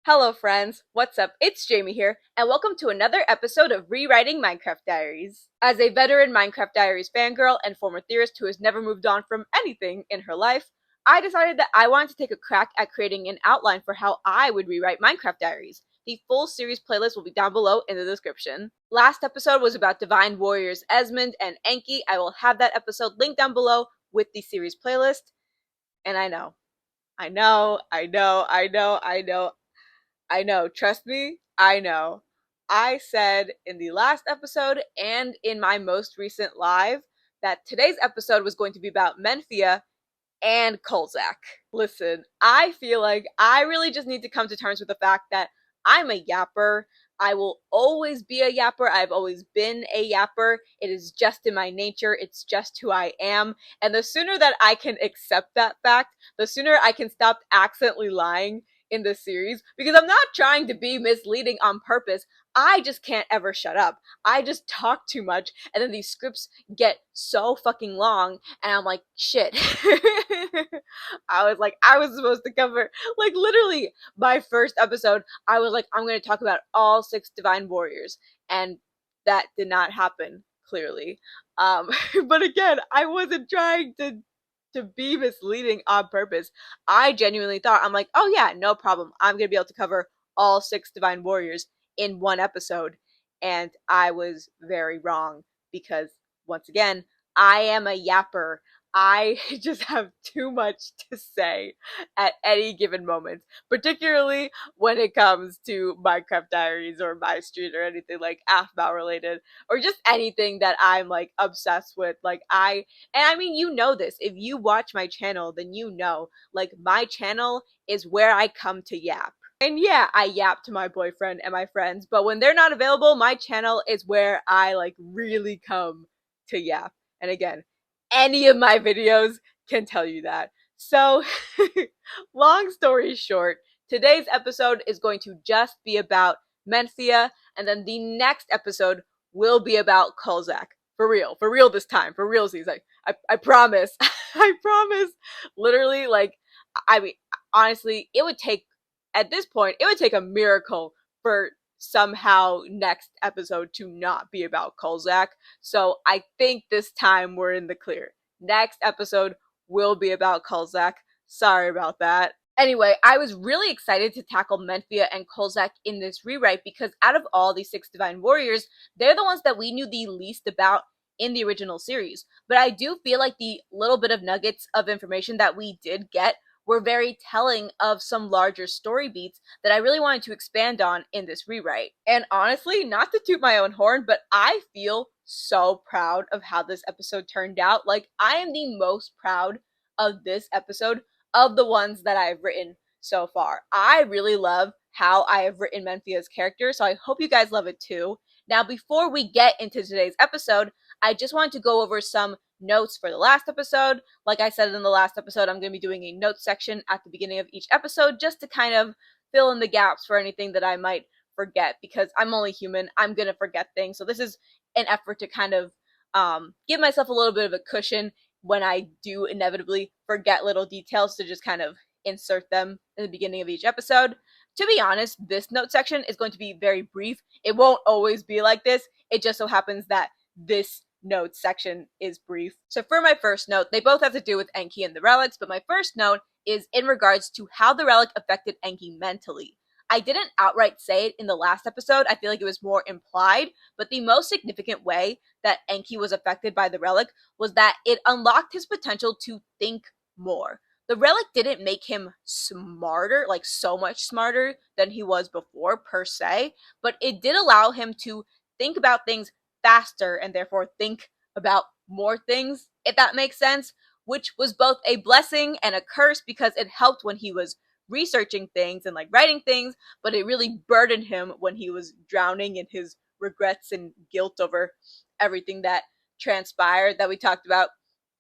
Hello friends, what's up? It's Jaime here, and welcome to another episode of Rewriting Minecraft Diaries. As a veteran Minecraft Diaries fangirl and former theorist who has never moved on from anything in her life, I decided that I wanted to take a crack at creating an outline for how I would rewrite Minecraft Diaries. The full series playlist will be down below in the description. Last episode was about Divine Warriors Esmond and Enki. I will have that episode linked down below with the series playlist. And I know, trust me, I know. I said in the last episode and in my most recent live that today's episode was going to be about Menphia and Kolac. Listen, I feel like I really just need to come to terms with the fact that I'm a yapper. I will always be a yapper. I've always been a yapper. It is just in my nature. It's just who I am. And the sooner that I can accept that fact, the sooner I can stop accidentally lying in this series, because I'm not trying to be misleading on purpose. I just can't ever shut up. I just talk too much, and then these scripts get so fucking long, and I'm like, shit. I was supposed to cover, like, literally, my first episode, I was like, I'm going to talk about all 6 Divine Warriors, and that did not happen, clearly. But again, I wasn't trying to be misleading on purpose. I genuinely thought, I'm like, oh yeah, no problem. I'm going to be able to cover all 6 Divine Warriors in one episode. And I was very wrong because, once again, I am a yapper. I just have too much to say at any given moment, particularly when it comes to Minecraft Diaries or My Street or anything like Aphmau related, or just anything that I'm like obsessed with. And I mean, you know this. If you watch my channel, then you know, like, my channel is where I come to yap. And yeah, I yap to my boyfriend and my friends, but when they're not available, my channel is where I like really come to yap. And again, any of my videos can tell you that. So, long story short, today's episode is going to just be about Menphia, and then the next episode will be about Kolac. For real this time, for realsies. I promise. I promise. Literally, like, I mean, honestly, it would take, at this point, it would take a miracle for somehow next episode to not be about Kolac. So I think this time we're in the clear. Next episode will be about Kolac. Sorry about that. Anyway, I was really excited to tackle Menphia and Kolac in this rewrite because out of all the 6 Divine Warriors, they're the ones that we knew the least about in the original series. But I do feel like the little bit of nuggets of information that we did get were very telling of some larger story beats that I really wanted to expand on in this rewrite. And honestly, not to toot my own horn, but I feel so proud of how this episode turned out. Like, I am the most proud of this episode of the ones that I've written so far. I really love how I have written Menphia's character, so I hope you guys love it too. Now, before we get into today's episode, I just wanted to go over some notes for the last episode. Like I said in the last episode, I'm going to be doing a notes section at the beginning of each episode just to kind of fill in the gaps for anything that I might forget, because I'm only human. I'm going to forget things. So this is an effort to kind of give myself a little bit of a cushion when I do inevitably forget little details, to just kind of insert them in the beginning of each episode. To be honest, this note section is going to be very brief. It won't always be like this. It just so happens that this note section is brief. So for my first note, they both have to do with Enki and the relics, but my first note is in regards to how the relic affected Enki mentally. I didn't outright say it in the last episode. I feel like it was more implied, but the most significant way that Enki was affected by the relic was that it unlocked his potential to think more. The relic didn't make him smarter, like so much smarter than he was before per se, but it did allow him to think about things faster and therefore think about more things, if that makes sense, which was both a blessing and a curse because it helped when he was researching things and like writing things, but it really burdened him when he was drowning in his regrets and guilt over everything that transpired that we talked about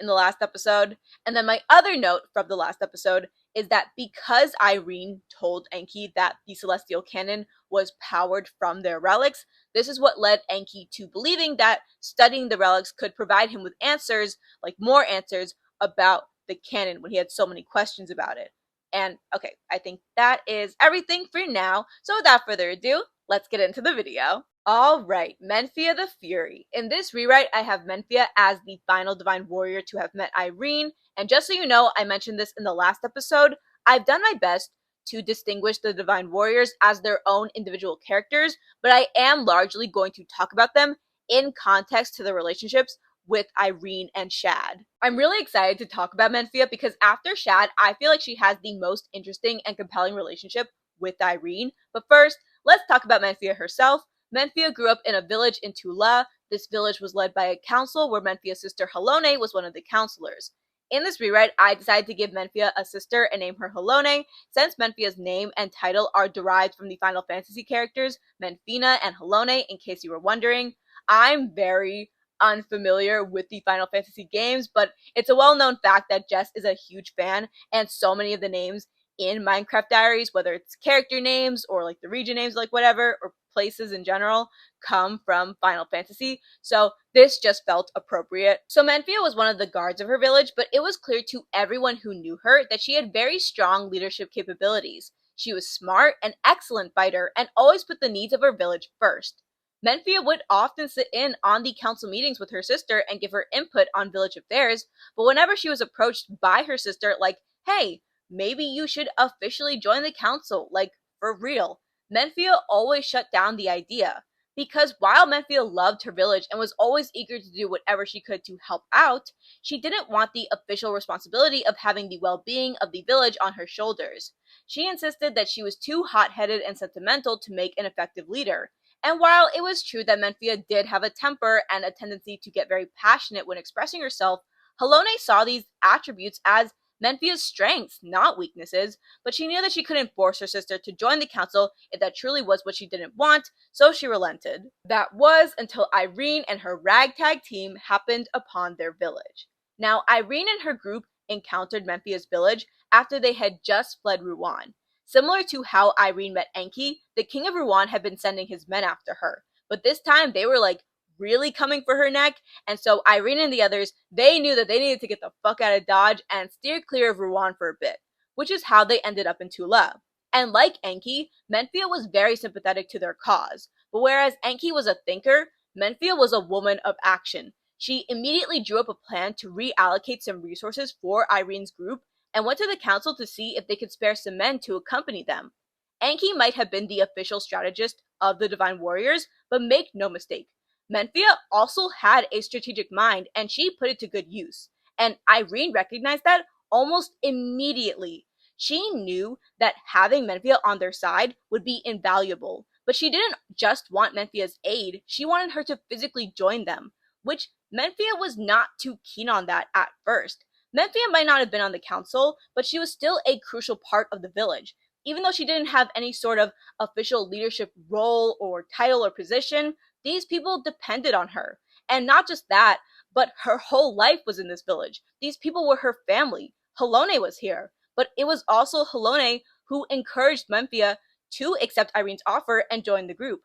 in the last episode. And then my other note from the last episode is that because Irene told Enki that the Celestial Cannon was powered from their relics, this is what led Enki to believing that studying the relics could provide him with answers, like more answers, about the cannon when he had so many questions about it. And okay, I think that is everything for now. So without further ado, let's get into the video. Alright, Menphia the Fury. In this rewrite, I have Menphia as the final Divine Warrior to have met Irene, and just so you know, I mentioned this in the last episode, I've done my best to distinguish the Divine Warriors as their own individual characters, but I am largely going to talk about them in context to the relationships with Irene and Shad. I'm really excited to talk about Menphia because after Shad, I feel like she has the most interesting and compelling relationship with Irene. But first, let's talk about Menphia herself. Menphia grew up in a village in Tula. This village was led by a council where Menphia's sister Halone was one of the counselors. In this rewrite, I decided to give Menphia a sister and name her Halone, since Menphia's name and title are derived from the Final Fantasy characters Menphina and Halone, in case you were wondering. I'm very unfamiliar with the Final Fantasy games, but it's a well-known fact that Jess is a huge fan, and so many of the names in Minecraft Diaries, whether it's character names or like the region names, like whatever, or places in general, come from Final Fantasy, so this just felt appropriate. So Menphia was one of the guards of her village, but it was clear to everyone who knew her that she had very strong leadership capabilities. She was smart, an excellent fighter, and always put the needs of her village first. Menphia would often sit in on the council meetings with her sister and give her input on village affairs, but whenever she was approached by her sister, like, hey, maybe you should officially join the council, like, for real, Menphia always shut down the idea. Because while Menphia loved her village and was always eager to do whatever she could to help out, she didn't want the official responsibility of having the well-being of the village on her shoulders. She insisted that she was too hot-headed and sentimental to make an effective leader. And while it was true that Menphia did have a temper and a tendency to get very passionate when expressing herself, Halone saw these attributes as Menphia's strengths, not weaknesses, but she knew that she couldn't force her sister to join the council if that truly was what she didn't want, so she relented. That was until Irene and her ragtag team happened upon their village. Now, Irene and her group encountered Menphia's village after they had just fled Rouen. Similar to how Irene met Enki, the king of Rouen had been sending his men after her, but this time they were like really coming for her neck, and so Irene and the others, they knew that they needed to get the fuck out of Dodge and steer clear of Rouen for a bit, which is how they ended up in Tula. And like Enki, Menphia was very sympathetic to their cause, but whereas Enki was a thinker, Menphia was a woman of action. She immediately drew up a plan to reallocate some resources for Irene's group and went to the council to see if they could spare some men to accompany them. Enki might have been the official strategist of the Divine Warriors, but make no mistake, Menphia also had a strategic mind, and she put it to good use. And Irene recognized that almost immediately. She knew that having Menphia on their side would be invaluable, but she didn't just want Menphia's aid, she wanted her to physically join them, which Menphia was not too keen on that at first. Menphia might not have been on the council, but she was still a crucial part of the village. Even though she didn't have any sort of official leadership role or title or position, these people depended on her. And not just that, but her whole life was in this village. These people were her family. Halone was here. But it was also Halone who encouraged Menphia to accept Irene's offer and join the group.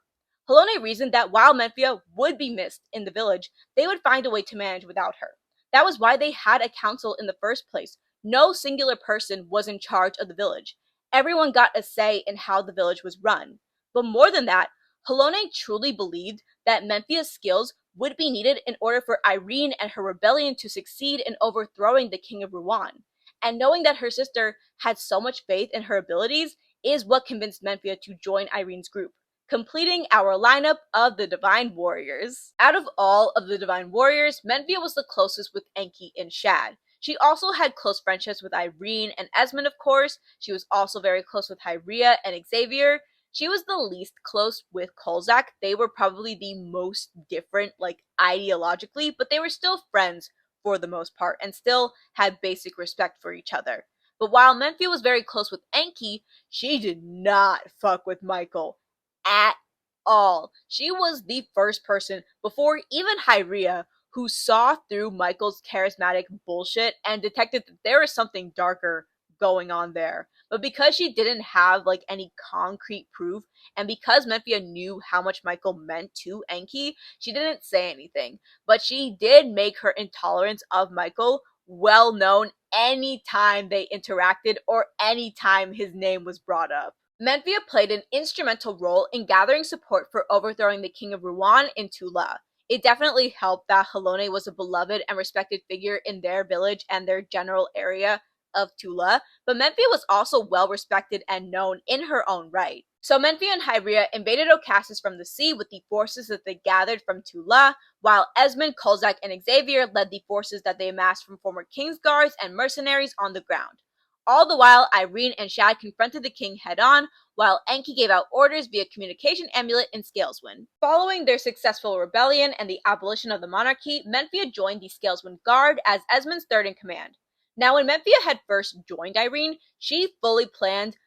Halone reasoned that while Menphia would be missed in the village, they would find a way to manage without her. That was why they had a council in the first place. No singular person was in charge of the village. Everyone got a say in how the village was run. But more than that, Halone truly believed that Menphia's skills would be needed in order for Irene and her rebellion to succeed in overthrowing the king of Rouen. And knowing that her sister had so much faith in her abilities is what convinced Menphia to join Irene's group, completing our lineup of the Divine Warriors. Out of all of the Divine Warriors, Menphia was the closest with Enki and Shad. She also had close friendships with Irene and Esmond, of course. She was also very close with Hyria and Xavier. She was the least close with Kolac. They were probably the most different, like, ideologically, but they were still friends for the most part and still had basic respect for each other. But while Menphia was very close with Enki, she did not fuck with Michael at all. She was the first person, before even Hyria, who saw through Michael's charismatic bullshit and detected that there was something darker going on there. But because she didn't have like any concrete proof, and because Menphia knew how much Michael meant to Enki, she didn't say anything. But she did make her intolerance of Michael well known any time they interacted or any time his name was brought up. Menphia played an instrumental role in gathering support for overthrowing the king of Rouen in Tula. It definitely helped that Halone was a beloved and respected figure in their village and their general area of Tula, but Menphia was also well respected and known in her own right. So Menphia and Hyria invaded Ocassus from the sea with the forces that they gathered from Tula, while Esmond, Kolzak, and Xavier led the forces that they amassed from former King's Guards and mercenaries on the ground. All the while, Irene and Shad confronted the king head-on, while Enki gave out orders via communication amulet in Scaleswind. Following their successful rebellion and the abolition of the monarchy, Menphia joined the Scaleswind Guard as Esmond's third-in-command. Now, when Menphia had first joined Irene, she fully planned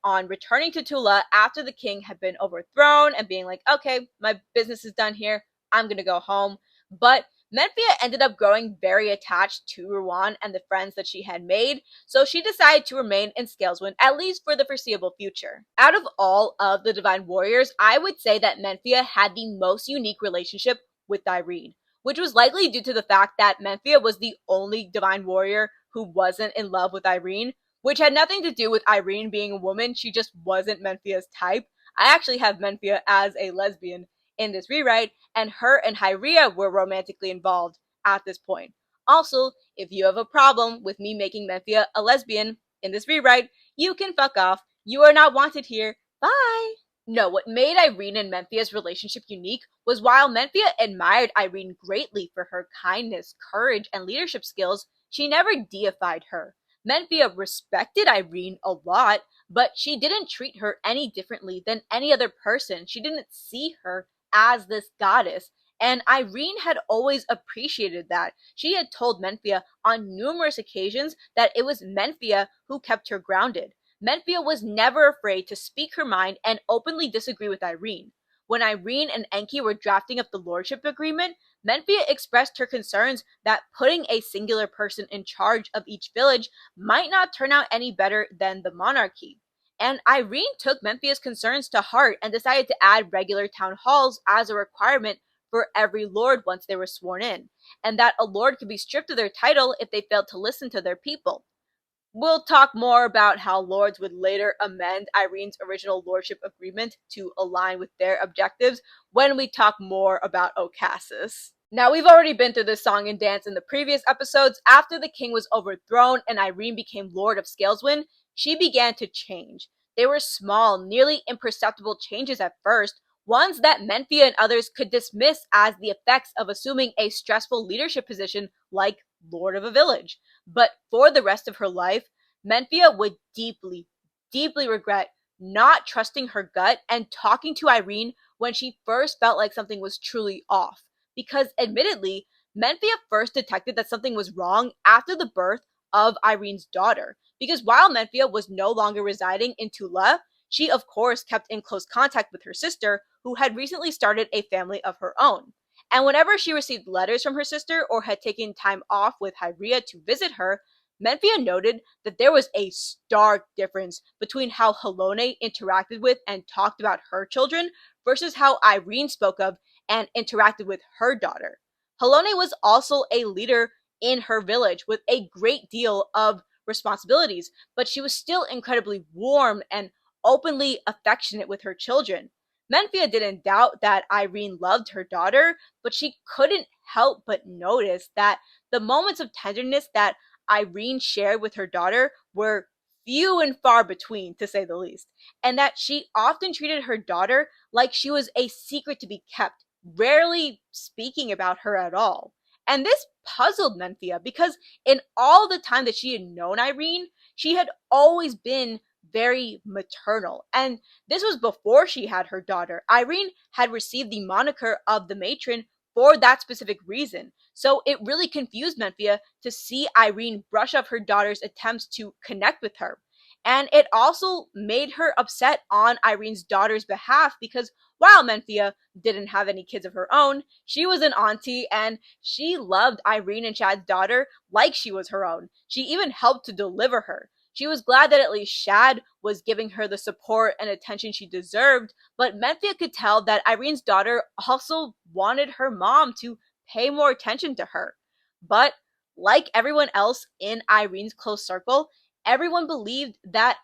on returning to Tula after the king had been overthrown and being like, okay, my business is done here, I'm gonna go home. But Menphia ended up growing very attached to Rouen and the friends that she had made, so she decided to remain in Scaleswind, at least for the foreseeable future. Out of all of the Divine Warriors, I would say that Menphia had the most unique relationship with Irene, which was likely due to the fact that Menphia was the only Divine Warrior who wasn't in love with Irene, which had nothing to do with Irene being a woman. She just wasn't Menphia's type. I actually have Menphia as a lesbian in this rewrite, and her and Hyria were romantically involved at this point. Also, if you have a problem with me making Menphia a lesbian in this rewrite, you can fuck off. You are not wanted here. Bye! No, what made Irene and Memphia's relationship unique was while Menphia admired Irene greatly for her kindness, courage, and leadership skills, she never deified her. Menphia respected Irene a lot, but she didn't treat her any differently than any other person. She didn't see her as this goddess, and Irene had always appreciated that. She had told Menphia on numerous occasions that it was Menphia who kept her grounded. Menphia was never afraid to speak her mind and openly disagree with Irene. When Irene and Enki were drafting up the lordship agreement, Menphia expressed her concerns that putting a singular person in charge of each village might not turn out any better than the monarchy. And Irene took Memphia's concerns to heart and decided to add regular town halls as a requirement for every lord once they were sworn in, and that a lord could be stripped of their title if they failed to listen to their people. We'll talk more about how lords would later amend Irene's original lordship agreement to align with their objectives when we talk more about Ocassus. Now, we've already been through this song and dance in the previous episodes. After the king was overthrown and Irene became Lord of Scaleswind, she began to change. They were small, nearly imperceptible changes at first, ones that Menphia and others could dismiss as the effects of assuming a stressful leadership position like Lord of a village. But for the rest of her life, Menphia would deeply, deeply regret not trusting her gut and talking to Irene when she first felt like something was truly off. Because admittedly, Menphia first detected that something was wrong after the birth of Irene's daughter. Because while Menphia was no longer residing in Tula, she of course kept in close contact with her sister, who had recently started a family of her own. And whenever she received letters from her sister or had taken time off with Hyria to visit her, Menphia noted that there was a stark difference between how Halone interacted with and talked about her children versus how Irene spoke of and interacted with her daughter. Halone was also a leader in her village with a great deal of responsibilities, but she was still incredibly warm and openly affectionate with her children. Menphia didn't doubt that Irene loved her daughter, but she couldn't help but notice that the moments of tenderness that Irene shared with her daughter were few and far between, to say the least, and that she often treated her daughter like she was a secret to be kept, rarely speaking about her at all. And this puzzled Menphia because in all the time that she had known Irene, she had always been very maternal. And this was before she had her daughter. Irene had received the moniker of the matron for that specific reason. So it really confused Menphia to see Irene brush off her daughter's attempts to connect with her. And it also made her upset on Irene's daughter's behalf because while Menphia didn't have any kids of her own, she was an auntie and she loved Irene and Shad's daughter like she was her own. She even helped to deliver her. She was glad that at least Shad was giving her the support and attention she deserved, but Menphia could tell that Irene's daughter also wanted her mom to pay more attention to her. But like everyone else in Irene's close circle, everyone believed that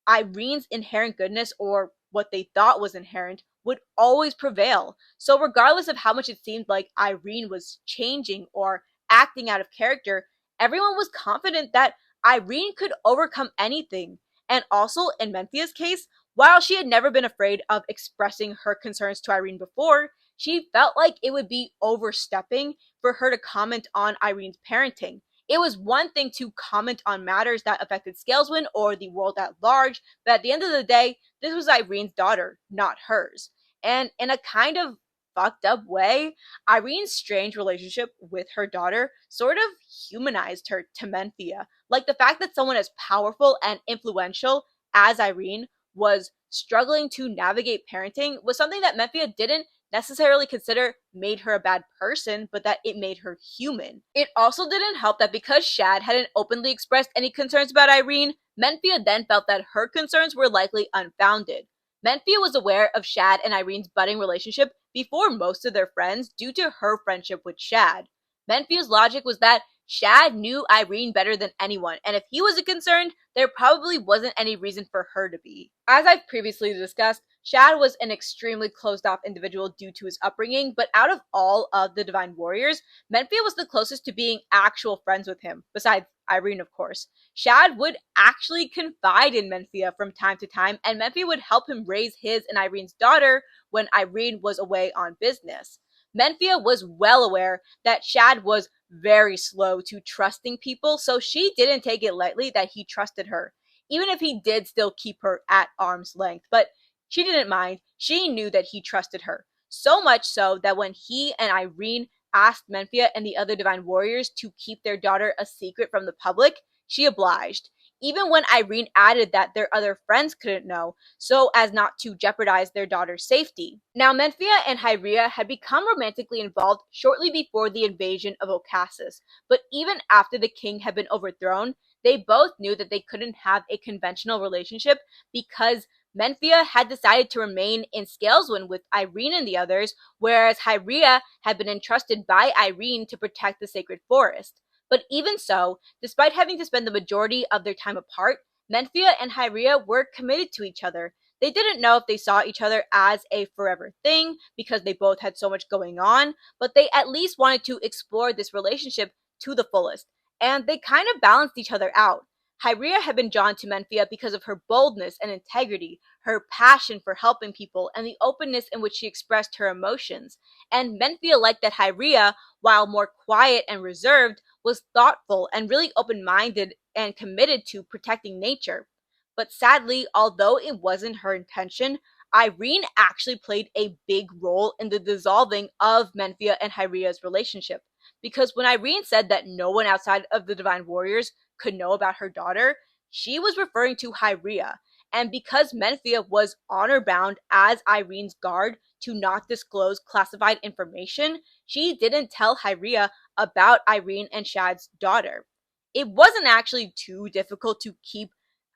Irene's inherent goodness, or what they thought was inherent, would always prevail. So regardless of how much it seemed like Irene was changing or acting out of character, everyone was confident that Irene could overcome anything. And also, in Menthia's case, while she had never been afraid of expressing her concerns to Irene before, she felt like it would be overstepping for her to comment on Irene's parenting. It was one thing to comment on matters that affected Scaleswind or the world at large, but at the end of the day, this was Irene's daughter, not hers. And in a kind of fucked up way, Irene's strange relationship with her daughter sort of humanized her to Menphia. Like the fact that someone as powerful and influential as Irene was struggling to navigate parenting was something that Menphia didn't necessarily consider made her a bad person, but that it made her human. It also didn't help that because Shad hadn't openly expressed any concerns about Irene, Menphia then felt that her concerns were likely unfounded. Menphia was aware of Shad and Irene's budding relationship before most of their friends due to her friendship with Shad. Menphia's logic was that Shad knew Irene better than anyone, and if he wasn't concerned, there probably wasn't any reason for her to be. As I've previously discussed, Shad was an extremely closed-off individual due to his upbringing, but out of all of the Divine Warriors, Menphia was the closest to being actual friends with him, besides Irene, of course. Shad would actually confide in Menphia from time to time, and Menphia would help him raise his and Irene's daughter when Irene was away on business. Menphia was well aware that Shad was very slow to trusting people, so she didn't take it lightly that he trusted her, even if he did still keep her at arm's length. But she didn't mind. She knew that he trusted her. So much so that when he and Irene asked Menphia and the other Divine Warriors to keep their daughter a secret from the public, she obliged. Even when Irene added that their other friends couldn't know, so as not to jeopardize their daughter's safety. Now, Menphia and Hyria had become romantically involved shortly before the invasion of Ocassus, but even after the king had been overthrown, they both knew that they couldn't have a conventional relationship because Menphia had decided to remain in Scaleswind with Irene and the others, whereas Hyria had been entrusted by Irene to protect the sacred forest. But even so, despite having to spend the majority of their time apart, Menphia and Hyria were committed to each other. They didn't know if they saw each other as a forever thing because they both had so much going on, but they at least wanted to explore this relationship to the fullest. And they kind of balanced each other out. Hyria had been drawn to Menphia because of her boldness and integrity, her passion for helping people, and the openness in which she expressed her emotions. And Menphia liked that Hyria, while more quiet and reserved, was thoughtful and really open-minded and committed to protecting nature. But sadly, although it wasn't her intention, Irene actually played a big role in the dissolving of Menphia and Hyria's relationship. Because when Irene said that no one outside of the Divine Warriors could know about her daughter, she was referring to Hyria. And because Menphia was honor-bound as Irene's guard to not disclose classified information, she didn't tell Hyria about Irene and Shad's daughter. It wasn't actually too difficult to keep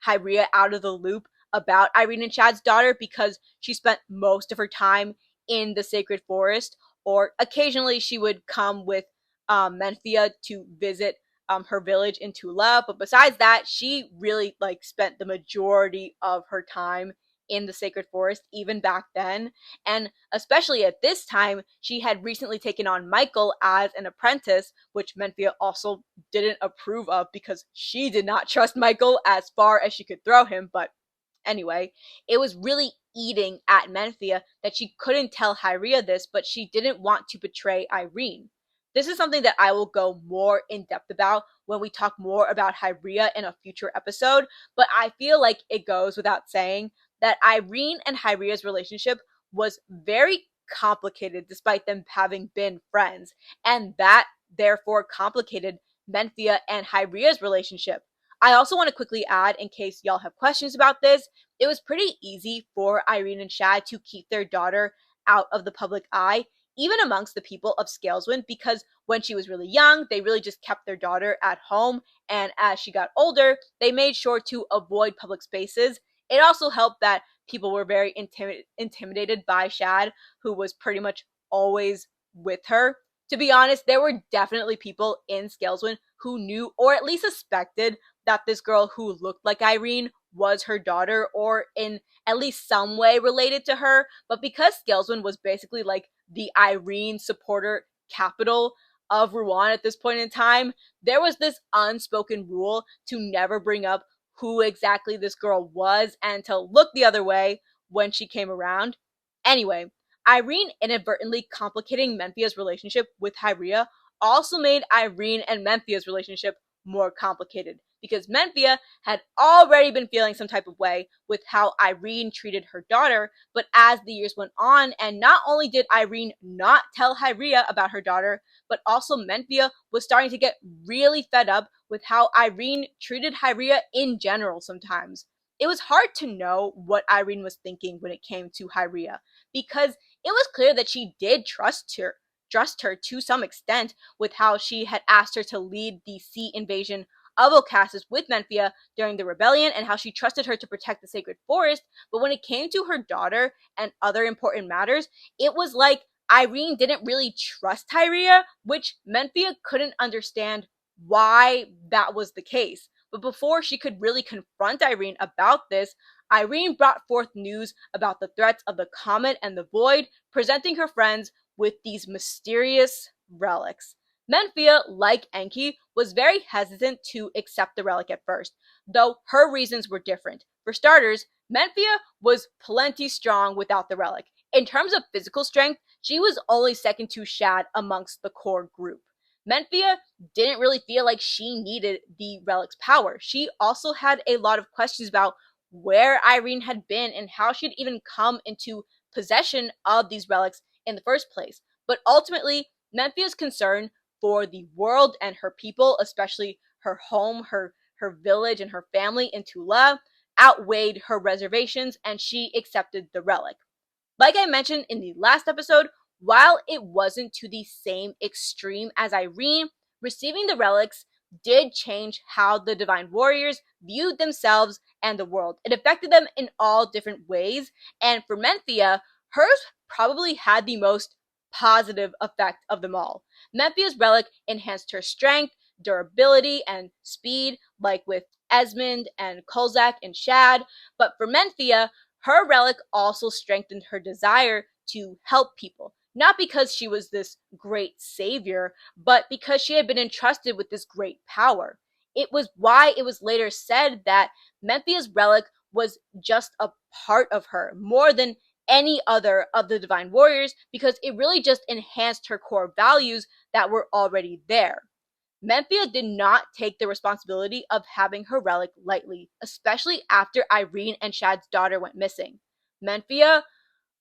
Hyria out of the loop about Irene and Shad's daughter because she spent most of her time in the sacred forest, or occasionally she would come with Menphia to visit her village in Tula. But besides that, she really spent the majority of her time in the sacred forest even back then, and especially at this time she had recently taken on Michael as an apprentice, which Menphia also didn't approve of because she did not trust Michael as far as she could throw him. But anyway, it was really eating at Menphia that she couldn't tell Hyria this, but she didn't want to betray Irene. This is something that I will go more in depth about when we talk more about Hyria in a future episode, but I feel like it goes without saying that Irene and Hyria's relationship was very complicated despite them having been friends, and that therefore complicated Menphia and Hyria's relationship. I also want to quickly add, in case y'all have questions about this, it was pretty easy for Irene and Shad to keep their daughter out of the public eye, even amongst the people of Scaleswind, because when she was really young, they really just kept their daughter at home, and as she got older, they made sure to avoid public spaces. It also helped that people were very intimidated by Shad, who was pretty much always with her. To be honest, there were definitely people in Scaleswind who knew or at least suspected that this girl who looked like Irene was her daughter or in at least some way related to her. But because Scaleswind was basically like the Irene supporter capital of Rouen at this point in time, there was this unspoken rule to never bring up who exactly this girl was and to look the other way when she came around. Anyway, Irene inadvertently complicating Menphia's relationship with Hyria also made Irene and Menphia's relationship more complicated because Menphia had already been feeling some type of way with how Irene treated her daughter, but as the years went on, and not only did Irene not tell Hyria about her daughter, but also Menphia was starting to get really fed up with how Irene treated Hyria in general sometimes. It was hard to know what Irene was thinking when it came to Hyria, because it was clear that she did trust her to some extent with how she had asked her to lead the sea invasion of Ocassus with Menphia during the rebellion and how she trusted her to protect the sacred forest. But when it came to her daughter and other important matters, it was like Irene didn't really trust Hyria, which Menphia couldn't understand why that was the case. But before she could really confront Irene about this, Irene brought forth news about the threats of the comet and the void, presenting her friends with these mysterious relics. Menphia, like Enki, was very hesitant to accept the relic at first, though her reasons were different. For starters, Menphia was plenty strong without the relic. In terms of physical strength, she was only second to Shad amongst the core group. Menphia didn't really feel like she needed the relic's power. She also had a lot of questions about where Irene had been and how she'd even come into possession of these relics in the first place. But ultimately, Memphia's concern for the world and her people, especially her home, her village, and her family in Tula, outweighed her reservations, and she accepted the relic. Like I mentioned in the last episode, while it wasn't to the same extreme as Irene, receiving the relics did change how the Divine Warriors viewed themselves and the world. It affected them in all different ways, and for Menphia, hers probably had the most positive effect of them all. Memphia's relic enhanced her strength, durability, and speed, like with Esmond and Kolac and Shad, but for Menphia, her relic also strengthened her desire to help people. Not because she was this great savior, but because she had been entrusted with this great power. It was why it was later said that Memphia's relic was just a part of her, more than any other of the Divine Warriors, because it really just enhanced her core values that were already there. Menphia did not take the responsibility of having her relic lightly, especially after Irene and Shad's daughter went missing. Menphia,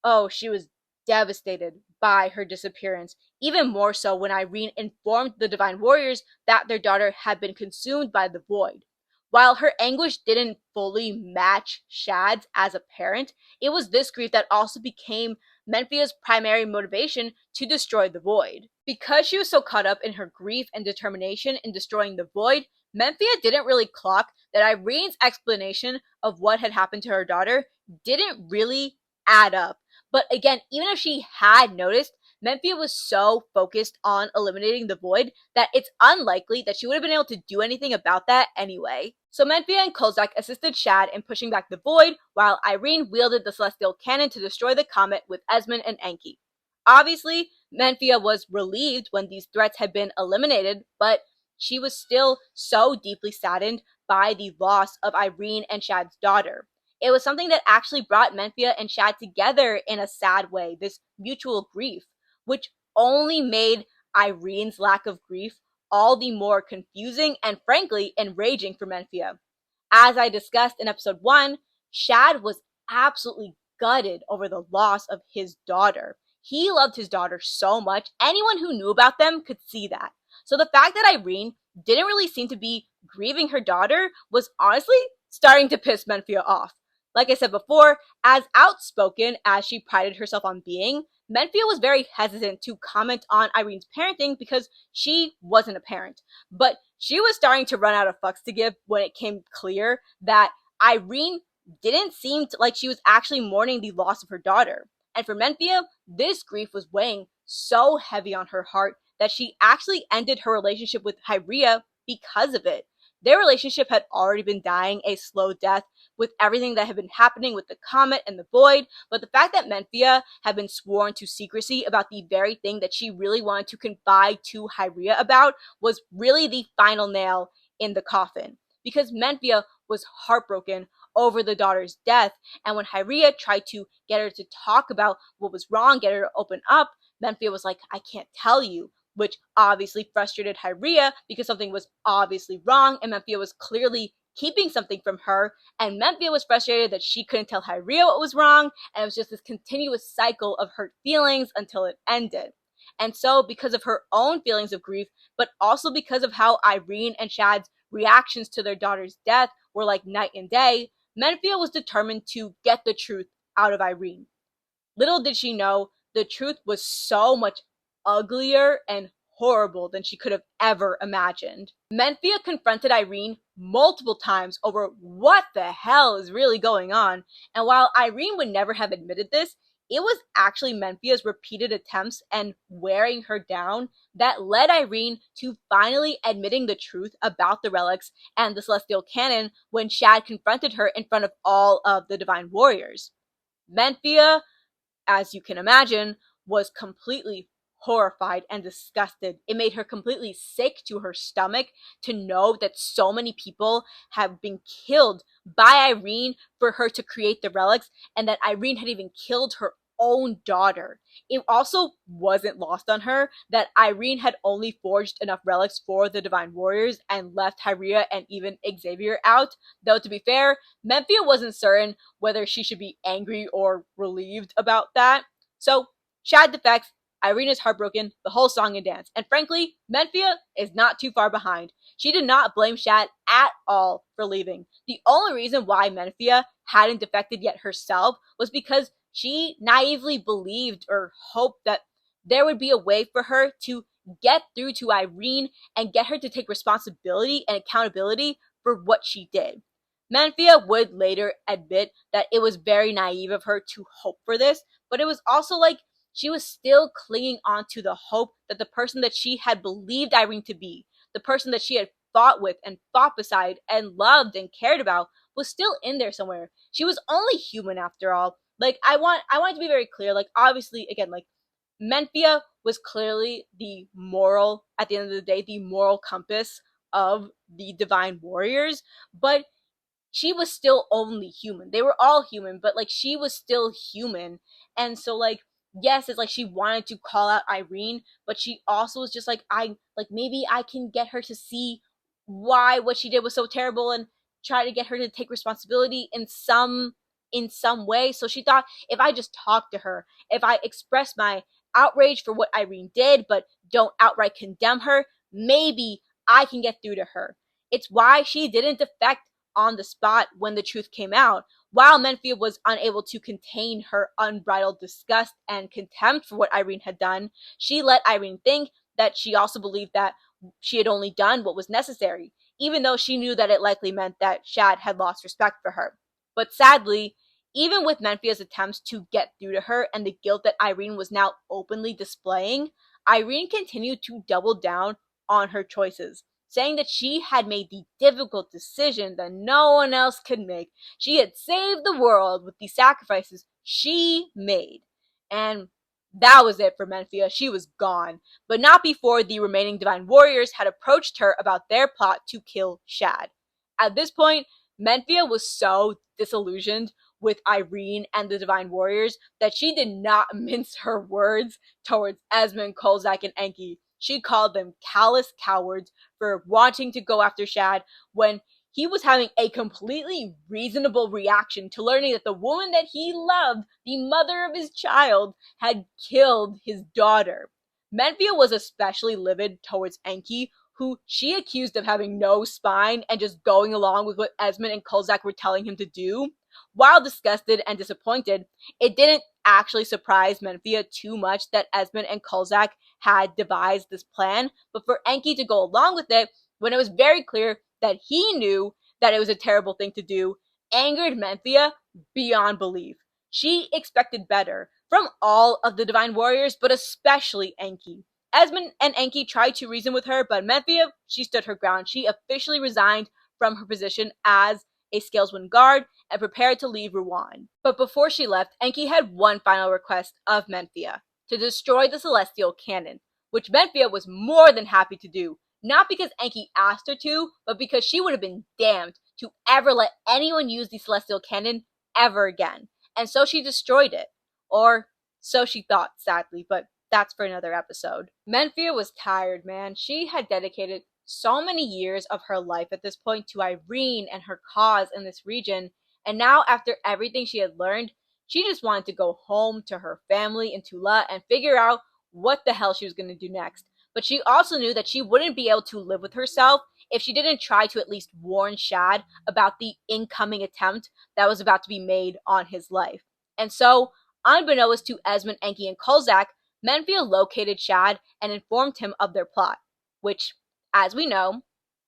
oh, she was devastated by her disappearance, even more so when Irene informed the Divine Warriors that their daughter had been consumed by the void. While her anguish didn't fully match Shad's as a parent, it was this grief that also became Menphia's primary motivation to destroy the void. Because she was so caught up in her grief and determination in destroying the void, Menphia didn't really clock that Irene's explanation of what had happened to her daughter didn't really add up. But again, even if she had noticed, Menphia was so focused on eliminating the void that it's unlikely that she would have been able to do anything about that anyway. So Menphia and Kolac assisted Shad in pushing back the void, while Irene wielded the celestial cannon to destroy the comet with Esmond and Enki. Obviously, Menphia was relieved when these threats had been eliminated, but she was still so deeply saddened by the loss of Irene and Shad's daughter. It was something that actually brought Menphia and Shad together in a sad way, this mutual grief, which only made Irene's lack of grief all the more confusing and frankly enraging for Menphia. As I discussed in episode 1, Shad was absolutely gutted over the loss of his daughter. He loved his daughter so much, anyone who knew about them could see that. So the fact that Irene didn't really seem to be grieving her daughter was honestly starting to piss Menphia off. Like I said before, as outspoken as she prided herself on being, Menphia was very hesitant to comment on Irene's parenting because she wasn't a parent. But she was starting to run out of fucks to give when it came clear that Irene didn't seem like she was actually mourning the loss of her daughter. And for Menphia, this grief was weighing so heavy on her heart that she actually ended her relationship with Hyria because of it. Their relationship had already been dying a slow death with everything that had been happening with the comet and the void, but the fact that Menphia had been sworn to secrecy about the very thing that she really wanted to confide to Hyria about was really the final nail in the coffin. Because Menphia was heartbroken over the daughter's death, and when Hyria tried to get her to talk about what was wrong, get her to open up, Menphia was like, I can't tell you, which obviously frustrated Hyria because something was obviously wrong, and Menphia was clearly keeping something from her, and Menphia was frustrated that she couldn't tell Hyria what was wrong, and it was just this continuous cycle of hurt feelings until it ended. And so, because of her own feelings of grief, but also because of how Irene and Shad's reactions to their daughter's death were like night and day, Menphia was determined to get the truth out of Irene. Little did she know, the truth was so much uglier and horrible than she could have ever imagined. Menphia confronted Irene multiple times over what the hell is really going on, and while Irene would never have admitted this, it was actually Menphia's repeated attempts and wearing her down that led Irene to finally admitting the truth about the relics and the celestial canon when Shad confronted her in front of all of the divine warriors. Menphia, as you can imagine, was completely horrified and disgusted. It made her completely sick to her stomach to know that so many people have been killed by Irene for her to create the relics, and that Irene had even killed her own daughter. It also wasn't lost on her that Irene had only forged enough relics for the Divine Warriors and left Hyria and even Xavier out, though to be fair, Menphia wasn't certain whether she should be angry or relieved about that. So, Shad defects, Irene is heartbroken, the whole song and dance. And frankly, Menphia is not too far behind. She did not blame Shad at all for leaving. The only reason why Menphia hadn't defected yet herself was because she naively believed or hoped that there would be a way for her to get through to Irene and get her to take responsibility and accountability for what she did. Menphia would later admit that it was very naive of her to hope for this, but it was also like she was still clinging on to the hope that the person that she had believed Irene to be, the person that she had fought with and fought beside and loved and cared about, was still in there somewhere. She was only human after all. Like, I want it to be very clear, like, obviously, again, like, Menphia was clearly the moral, at the end of the day, the moral compass of the divine warriors, but she was still only human. They were all human, but like she was still human. And so like yes, it's like she wanted to call out Irene, but she also was just like, I like maybe I can get her to see why what she did was so terrible and try to get her to take responsibility in some way. So she thought, if I just talk to her, if I express my outrage for what Irene did but don't outright condemn her, maybe I can get through to her. It's why she didn't defect on the spot when the truth came out. While Menphia was unable to contain her unbridled disgust and contempt for what Irene had done, she let Irene think that she also believed that she had only done what was necessary, even though she knew that it likely meant that Shad had lost respect for her. But sadly, even with Menphia's attempts to get through to her and the guilt that Irene was now openly displaying, Irene continued to double down on her choices, saying that she had made the difficult decision that no one else could make. She had saved the world with the sacrifices she made. And that was it for Menphia. She was gone. But not before the remaining Divine Warriors had approached her about their plot to kill Shad. At this point, Menphia was so disillusioned with Irene and the Divine Warriors that she did not mince her words towards Esmond, Kolac, and Enki. She called them callous cowards for wanting to go after Shad when he was having a completely reasonable reaction to learning that the woman that he loved, the mother of his child, had killed his daughter. Menphia was especially livid towards Enki, who she accused of having no spine and just going along with what Esmond and Kolac were telling him to do. While disgusted and disappointed, it didn't actually surprise Menphia too much that Esmond and Kolac had devised this plan, but for Enki to go along with it when it was very clear that he knew that it was a terrible thing to do angered Menphia beyond belief. She expected better from all of the Divine Warriors, but especially Enki. Esmond and Enki tried to reason with her, but Menphia, she stood her ground. She officially resigned from her position as a Scaleswind guard and prepared to leave Rouen. But before she left, Enki had one final request of Menphia: to destroy the Celestial Cannon, which Menphia was more than happy to do, not because Enki asked her to, but because she would have been damned to ever let anyone use the Celestial Cannon ever again. And so she destroyed it. Or so she thought, sadly, but that's for another episode. Menphia was tired, man. She had dedicated so many years of her life at this point to Irene and her cause in this region, and now after everything she had learned, she just wanted to go home to her family in Tula and figure out what the hell she was going to do next. But she also knew that she wouldn't be able to live with herself if she didn't try to at least warn Shad about the incoming attempt that was about to be made on his life. And so, unbeknownst to Esmond, Enki, and Kolac, Menphia located Shad and informed him of their plot, which, as we know,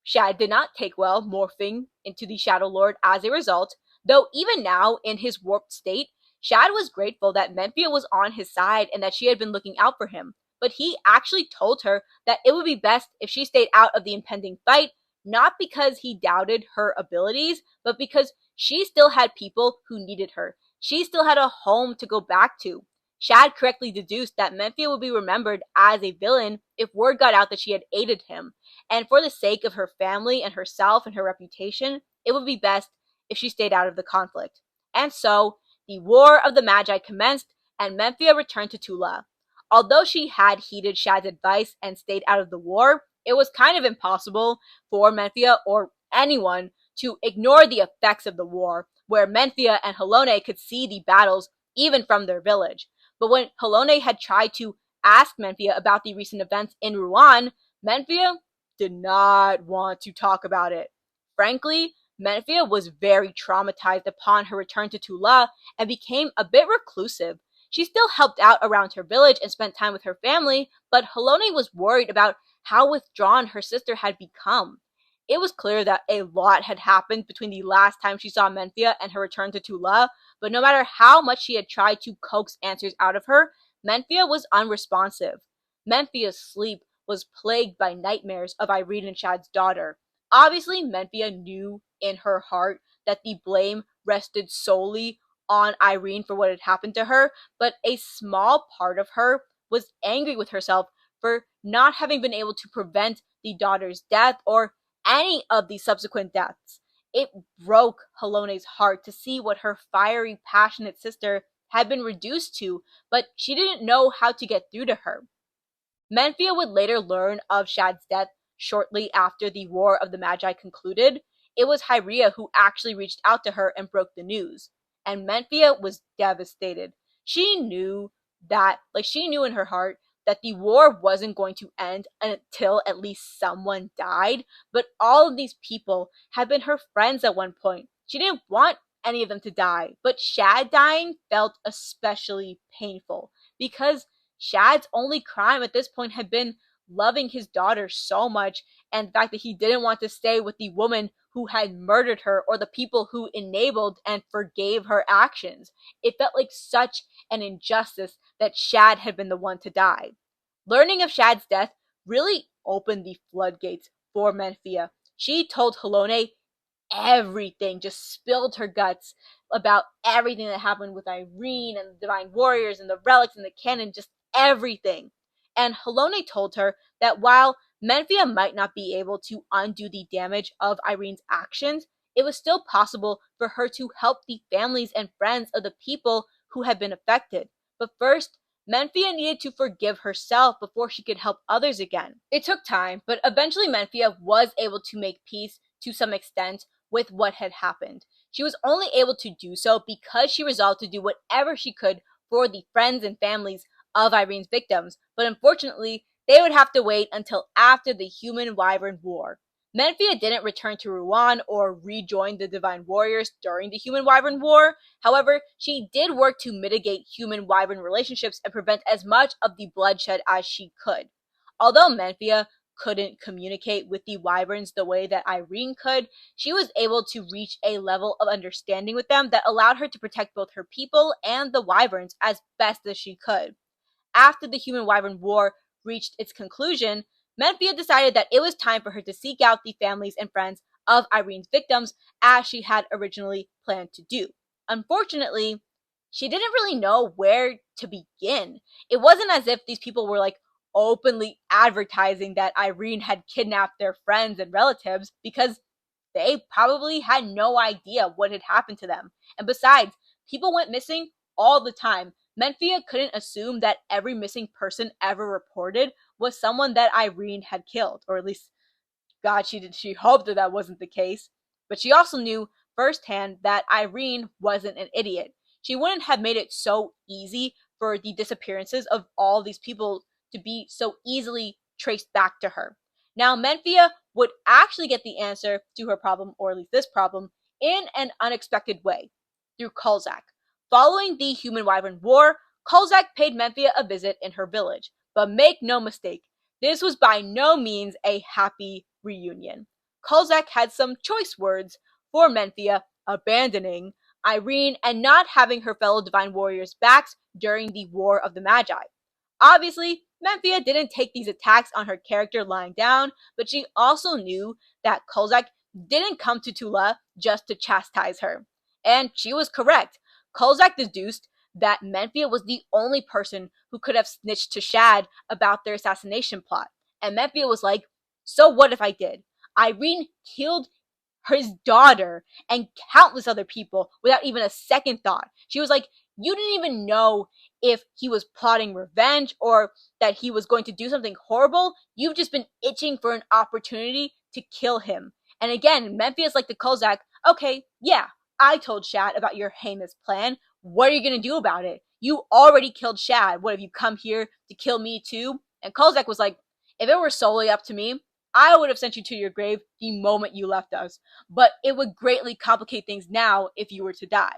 Shad did not take well, morphing into the Shadow Lord as a result, though even now, in his warped state, Shad was grateful that Menphia was on his side and that she had been looking out for him, but he actually told her that it would be best if she stayed out of the impending fight, not because he doubted her abilities, but because she still had people who needed her. She still had a home to go back to. Shad correctly deduced that Menphia would be remembered as a villain if word got out that she had aided him, and for the sake of her family and herself and her reputation, it would be best if she stayed out of the conflict. And so, the War of the Magi commenced, and Menphia returned to Tula. Although she had heeded Shad's advice and stayed out of the war, it was kind of impossible for Menphia or anyone to ignore the effects of the war, where Menphia and Halone could see the battles even from their village. But when Halone had tried to ask Menphia about the recent events in Rouen, Menphia did not want to talk about it. Frankly, Menphia was very traumatized upon her return to Tula and became a bit reclusive. She still helped out around her village and spent time with her family, but Halone was worried about how withdrawn her sister had become. It was clear that a lot had happened between the last time she saw Menphia and her return to Tula, but no matter how much she had tried to coax answers out of her, Menphia was unresponsive. Memphia's sleep was plagued by nightmares of Irene and Shad's daughter. Obviously, Menphia knew in her heart that the blame rested solely on Irene for what had happened to her, but a small part of her was angry with herself for not having been able to prevent the daughter's death or any of the subsequent deaths. It broke Halone's heart to see what her fiery, passionate sister had been reduced to, but she didn't know how to get through to her. Menphia would later learn of Shad's death shortly after the War of the Magi concluded. It was Hyria who actually reached out to her and broke the news, and Menphia was devastated. She knew she knew in her heart that the war wasn't going to end until at least someone died, but all of these people had been her friends at one point. She didn't want any of them to die, but Shad dying felt especially painful because Shad's only crime at this point had been loving his daughter so much, and the fact that he didn't want to stay with the woman who had murdered her or the people who enabled and forgave her actions. It felt like such an injustice that Shad had been the one to die. Learning of Shad's death really opened the floodgates for Menphia. She told Halone everything, just spilled her guts about everything that happened with Irene and the Divine Warriors and the relics and the cannon, just everything. And Halone told her that while Menphia might not be able to undo the damage of Irene's actions, it was still possible for her to help the families and friends of the people who had been affected. But first, Menphia needed to forgive herself before she could help others again. It took time, but eventually Menphia was able to make peace to some extent with what had happened. She was only able to do so because she resolved to do whatever she could for the friends and families of Irene's victims, but unfortunately, they would have to wait until after the Human Wyvern War. Menphia didn't return to Rouen or rejoin the Divine Warriors during the Human Wyvern War. However, she did work to mitigate human wyvern relationships and prevent as much of the bloodshed as she could. Although Menphia couldn't communicate with the wyverns the way that Irene could, she was able to reach a level of understanding with them that allowed her to protect both her people and the wyverns as best as she could. After the Human Wyvern War, reached its conclusion, Menphia decided that it was time for her to seek out the families and friends of Irene's victims as she had originally planned to do. Unfortunately, she didn't really know where to begin. It wasn't as if these people were like openly advertising that Irene had kidnapped their friends and relatives, because they probably had no idea what had happened to them. And besides, people went missing all the time. Menphia couldn't assume that every missing person ever reported was someone that Irene had killed, or at least God, she hoped that that wasn't the case. But she also knew firsthand that Irene wasn't an idiot. She wouldn't have made it so easy for the disappearances of all these people to be so easily traced back to her. Now, Menphia would actually get the answer to her problem, or at least this problem, in an unexpected way, through Kolac. Following the Human Wyvern War, Kolac paid Menphia a visit in her village. But make no mistake, this was by no means a happy reunion. Kolac had some choice words for Menphia, abandoning Irene and not having her fellow divine warriors' backs during the War of the Magi. Obviously, Menphia didn't take these attacks on her character lying down, but she also knew that Kolac didn't come to Tula just to chastise her. And she was correct. Kolac deduced that Menphia was the only person who could have snitched to Shad about their assassination plot. And Menphia was like, so what if I did? Irene killed his daughter and countless other people without even a second thought. She was like, you didn't even know if he was plotting revenge or that he was going to do something horrible. You've just been itching for an opportunity to kill him. And again, Memphia's like to Kolac, okay, yeah, I told Shad about your heinous plan. What are you going to do about it? You already killed Shad. What, have you come here to kill me too? And Kolac was like, if it were solely up to me, I would have sent you to your grave the moment you left us, but it would greatly complicate things now if you were to die.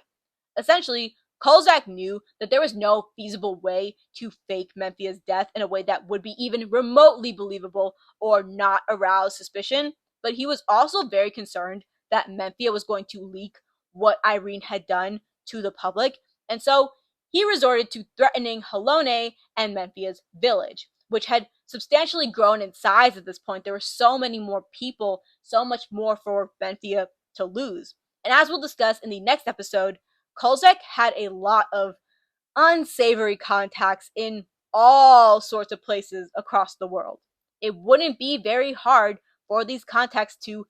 Essentially, Kolac knew that there was no feasible way to fake Memphia's death in a way that would be even remotely believable or not arouse suspicion, but he was also very concerned that Menphia was going to leak what Irene had done to the public, and so he resorted to threatening Halone and Memphia's village, which had substantially grown in size at this point. There were so many more people, so much more for Menphia to lose. And as we'll discuss in the next episode, Kolac had a lot of unsavory contacts in all sorts of places across the world. It wouldn't be very hard for these contacts to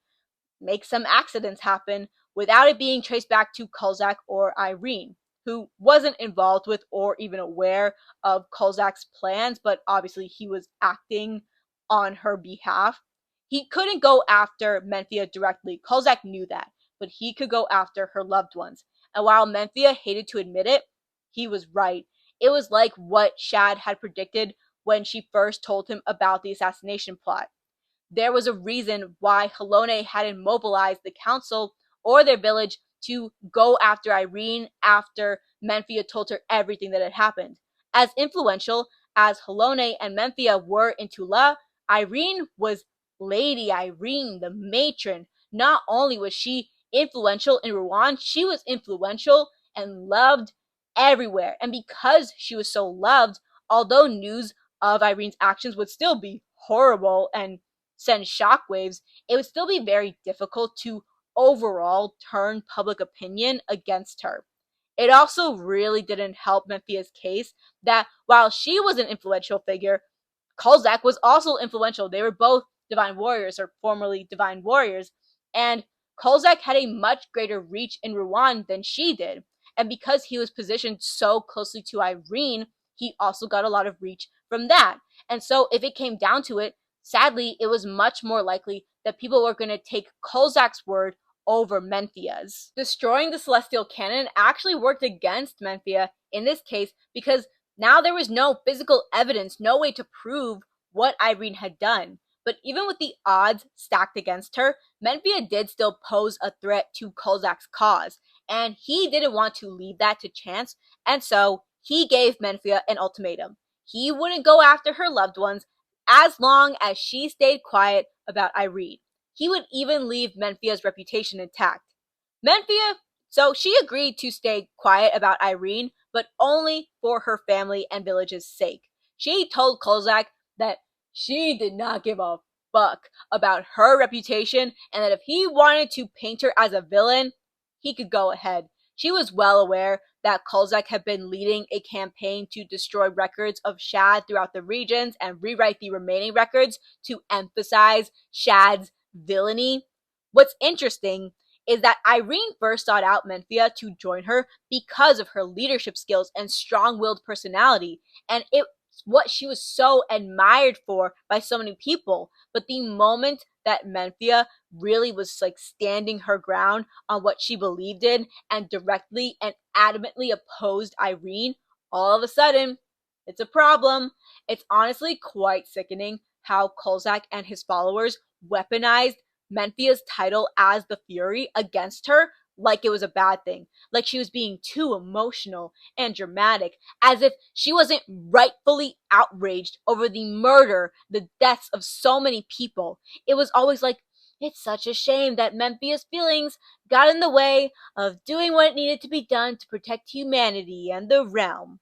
make some accidents happen without it being traced back to Kolac or Irene, who wasn't involved with or even aware of Kolac's plans, but obviously he was acting on her behalf. He couldn't go after Menphia directly. Kolac knew that, but he could go after her loved ones. And while Menphia hated to admit it, he was right. It was like what Shad had predicted when she first told him about the assassination plot. There was a reason why Halone hadn't mobilized the council or their village to go after Irene after Menphia told her everything that had happened. As influential as Halone and Menphia were in Tula, Irene was Lady Irene, the matron. Not only was she influential in Rouen, she was influential and loved everywhere. And because she was so loved, although news of Irene's actions would still be horrible and send shockwaves, it would still be very difficult to overall turn public opinion against her. It also really didn't help Memphia's case that while she was an influential figure, Kolac was also influential. They were both divine warriors, or formerly divine warriors, and Kolac had a much greater reach in Rouen than she did. And because he was positioned so closely to Irene, he also got a lot of reach from that. And so if it came down to it, sadly, it was much more likely that people were going to take Kolac's word over Menphia's. Destroying the Celestial Cannon actually worked against Menphia in this case because now there was no physical evidence, no way to prove what Irene had done. But even with the odds stacked against her, Menphia did still pose a threat to Kolac's cause, and he didn't want to leave that to chance, and so he gave Menphia an ultimatum. He wouldn't go after her loved ones as long as she stayed quiet about Irene. He would even leave Menphia's reputation intact. Menphia, so she agreed to stay quiet about Irene, but only for her family and village's sake. She told Kolac that she did not give a fuck about her reputation, and that if he wanted to paint her as a villain, he could go ahead. She was well aware that Kolac had been leading a campaign to destroy records of Shad throughout the regions and rewrite the remaining records to emphasize Shad's villainy. What's interesting is that Irene first sought out Menphia to join her because of her leadership skills and strong-willed personality, and it's what she was so admired for by so many people. But the moment that Menphia really was like standing her ground on what she believed in and directly and adamantly opposed Irene, all of a sudden, it's a problem. It's honestly quite sickening how Kolac and his followers weaponized Menphia's title as the Fury against her like it was a bad thing, like she was being too emotional and dramatic, as if she wasn't rightfully outraged over the murder, the deaths of so many people. It was always like, it's such a shame that Memphia's feelings got in the way of doing what needed to be done to protect humanity and the realm.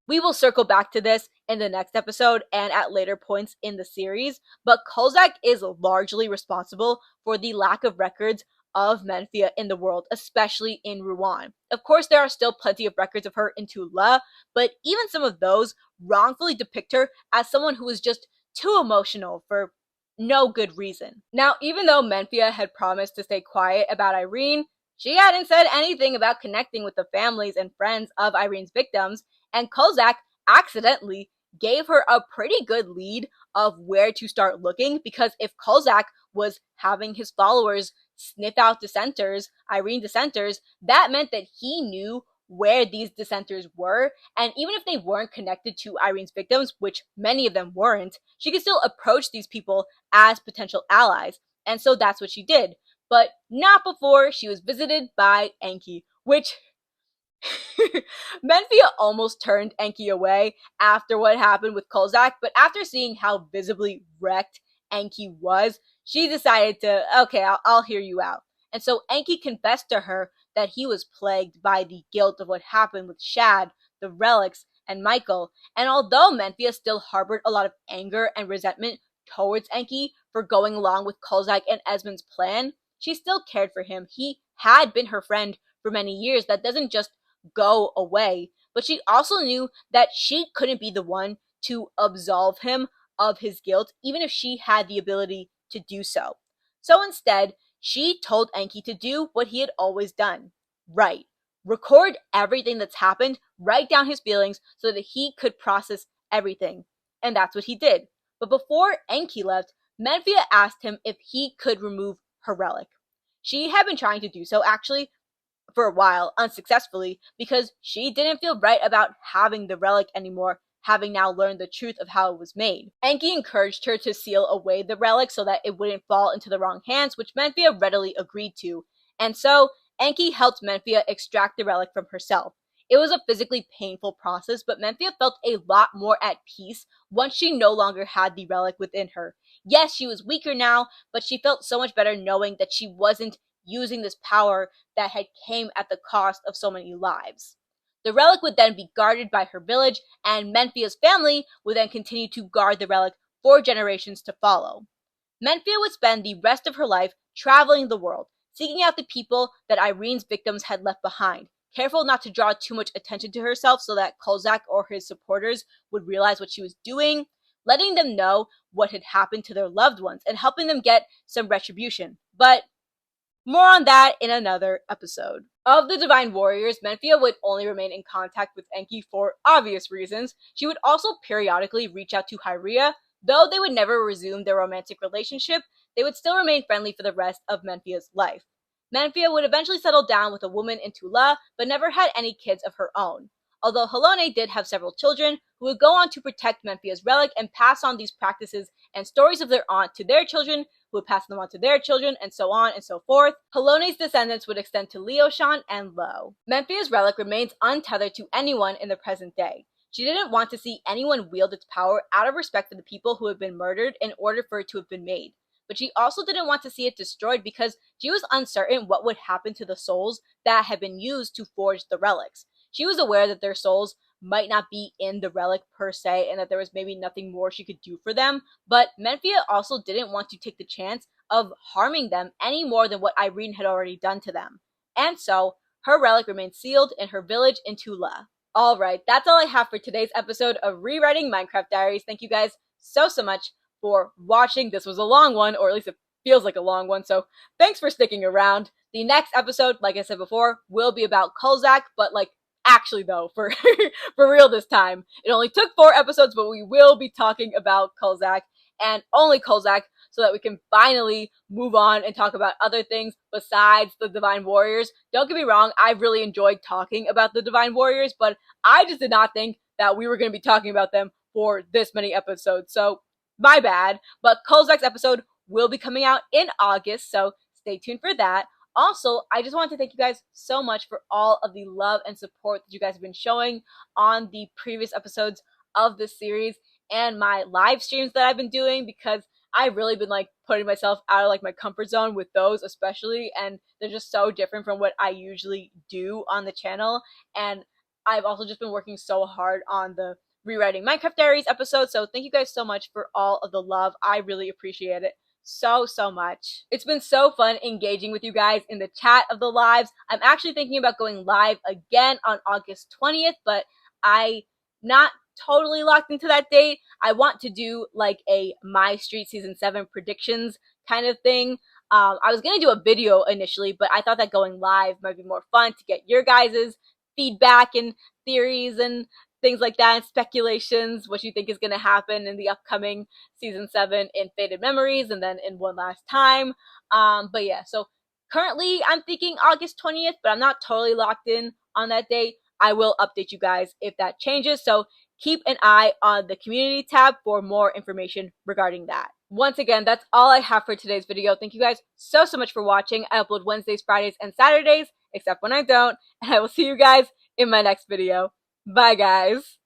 We will circle back to this in the next episode and at later points in the series, but Kolac is largely responsible for the lack of records of Menphia in the world, especially in Rouen. Of course, there are still plenty of records of her in Tula, but even some of those wrongfully depict her as someone who was just too emotional for no good reason. Now, even though Menphia had promised to stay quiet about Irene, she hadn't said anything about connecting with the families and friends of Irene's victims, and Kolac accidentally gave her a pretty good lead of where to start looking, because if Kolac was having his followers sniff out dissenters, Irene dissenters, that meant that he knew where these dissenters were, and even if they weren't connected to Irene's victims, which many of them weren't, she could still approach these people as potential allies, and so that's what she did. But not before she was visited by Enki, which Menphia almost turned Enki away after what happened with Kolac, but after seeing how visibly wrecked Enki was, she decided to, okay, I'll hear you out. And so Enki confessed to her that he was plagued by the guilt of what happened with Shad, the relics, and Michael. And although Menphia still harbored a lot of anger and resentment towards Enki for going along with Kolac and Esmond's plan, she still cared for him. He had been her friend for many years. That doesn't just go away, but she also knew that she couldn't be the one to absolve him of his guilt, even if she had the ability to do so. So instead, she told Enki to do what he had always done. Write. Record everything that's happened, write down his feelings so that he could process everything. And that's what he did. But before Enki left, Menphia asked him if he could remove her relic. She had been trying to do so, actually, for a while, unsuccessfully, because she didn't feel right about having the relic anymore, having now learned the truth of how it was made. Enki encouraged her to seal away the relic so that it wouldn't fall into the wrong hands, which Menphia readily agreed to. And so, Enki helped Menphia extract the relic from herself. It was a physically painful process, but Menphia felt a lot more at peace once she no longer had the relic within her. Yes, she was weaker now, but she felt so much better knowing that she wasn't using this power that had came at the cost of so many lives. The relic would then be guarded by her village, and Menphia's family would then continue to guard the relic for generations to follow. Menphia would spend the rest of her life traveling the world, seeking out the people that Irene's victims had left behind, careful not to draw too much attention to herself so that Kolac or his supporters would realize what she was doing, letting them know what had happened to their loved ones and helping them get some retribution. But more on that in another episode. Of the Divine Warriors, Menphia would only remain in contact with Enki for obvious reasons. She would also periodically reach out to Hyria. Though they would never resume their romantic relationship, they would still remain friendly for the rest of Menphia's life. Menphia would eventually settle down with a woman in Tula, but never had any kids of her own. Although Helone did have several children, who would go on to protect Menphia's relic and pass on these practices and stories of their aunt to their children, who would pass them on to their children, and so on and so forth. Helone's descendants would extend to Leoshan and Lo. Menphia's relic remains untethered to anyone in the present day. She didn't want to see anyone wield its power out of respect for the people who had been murdered in order for it to have been made. But she also didn't want to see it destroyed because she was uncertain what would happen to the souls that had been used to forge the relics. She was aware that their souls might not be in the relic per se, and that there was maybe nothing more she could do for them. But Menphia also didn't want to take the chance of harming them any more than what Irene had already done to them. And so, her relic remained sealed in her village in Tula. Alright, that's all I have for today's episode of Rewriting Minecraft Diaries. Thank you guys so much for watching. This was a long one, or at least it feels like a long one, so thanks for sticking around. The next episode, like I said before, will be about Kolac, but actually though, for for real this time. It only took 4 episodes, but we will be talking about Kolac, and only Kolac, so that we can finally move on and talk about other things besides the Divine Warriors. Don't get me wrong, I've really enjoyed talking about the Divine Warriors, but I just did not think that we were going to be talking about them for this many episodes, so my bad. But Kolac's episode will be coming out in August, so stay tuned for that. Also, I just want to thank you guys so much for all of the love and support that you guys have been showing on the previous episodes of this series and my live streams that I've been doing, because I've really been putting myself out of my comfort zone with those especially, and they're just so different from what I usually do on the channel. And I've also just been working so hard on the Rewriting Minecraft Diaries episode, so thank you guys so much for all of the love. I really appreciate it so much. It's been so fun engaging with you guys in the chat of the lives. I'm actually thinking about going live again on August 20th, but I'm not totally locked into that date. I want to do a My Street Season 7 predictions kind of thing. I was going to do a video initially, but I thought that going live might be more fun to get your guys' feedback and theories and things like that, and speculations, what you think is going to happen in the upcoming Season 7 in Faded Memories, and then in One Last Time. But yeah, so currently I'm thinking August 20th, but I'm not totally locked in on that date. I will update you guys if that changes, so keep an eye on the community tab for more information regarding that. Once again, that's all I have for today's video. Thank you guys so much for watching. I upload Wednesdays, Fridays, and Saturdays, except when I don't, and I will see you guys in my next video. Bye, guys.